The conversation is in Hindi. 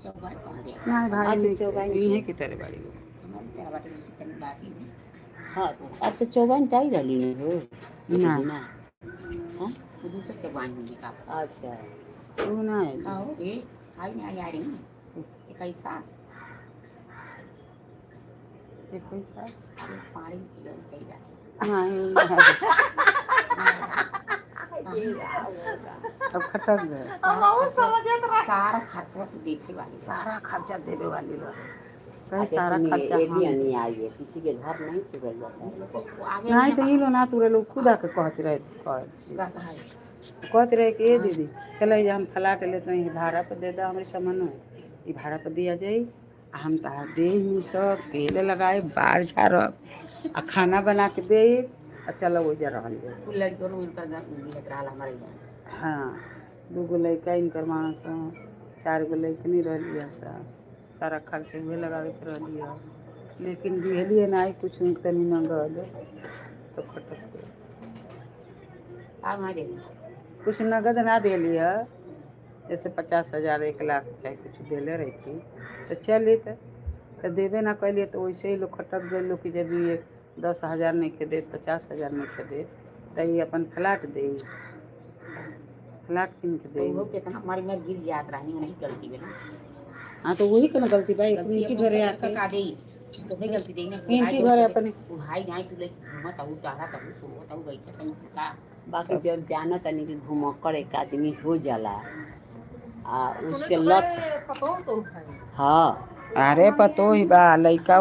चौबान कहाँ गया? नहीं भाई अच्छा नहीं चौबान यहीं की तरह बाड़ी हमारे तेरा बाटे में से कहीं बाकी नहीं। हाँ अब तो चौबान का ही डाली है हो ना ना। हाँ वो दूसरा चौबान होने का। अच्छा तू ना आओ ए हाय ना आ रही हूँ ये कई सास कोई सास अरे पानी की कई रात नहीं अब खटक गए सारा खर्चा तो देखे वाली सारा खर्चा देवे वाली लोग कहीं अच्छा सारा सुनिए खर्चा ये भी हम नहीं आई है किसी के घर नहीं तुरल जाता है नहीं तो ये लो ना तुरे लोग खुद आके कहते रहे कहते रहे कि ये दीदी चलो ये हम फ्लैट लेते हैं भाड़ा पर दे दो हमारे सामान ये भाड़ा पर दिया जाए आ हम तहार दे ही सब तेल लगाए बार झाड़ आ खाना बना के दे आ चलो वो जरा लड़कियों ने इनका मिलत रहा हमारे यहाँ हाँ 2 गो लड़का इनकर मानस 4 गो लड़कनी रही सारा खर्च हुए लगावे के रही लेकिन दिहलिए नहीं कुछ तनी नगद तो खटक गए कुछ नगद ना दिली है जैसे 50,000 1 लाख चाहे कुछ देले रही थी तो चलिए तो देवे ना कैलिए तो वैसे ही लोग खटक गए लोग कि जब ये 10,000 नहीं के दे 50,000 नहीं के दे तो ये अपन फ्लैट दे फ्लैट किन के दे कितना हमारी में गिर जात रही नहीं गलती में हाँ तो वही करना गलती भाई इनकी घरे आके तो भाई गलती देने इनकी घरे अपने भाई नहीं तू ले घूमत आऊ तारा तब सोत आऊ गई कहीं का बाकी जब जाना तनी कि घुमक्कड़ एक आदमी हो जाला आ उसके लत हाँ अरे पतो ही बा लइका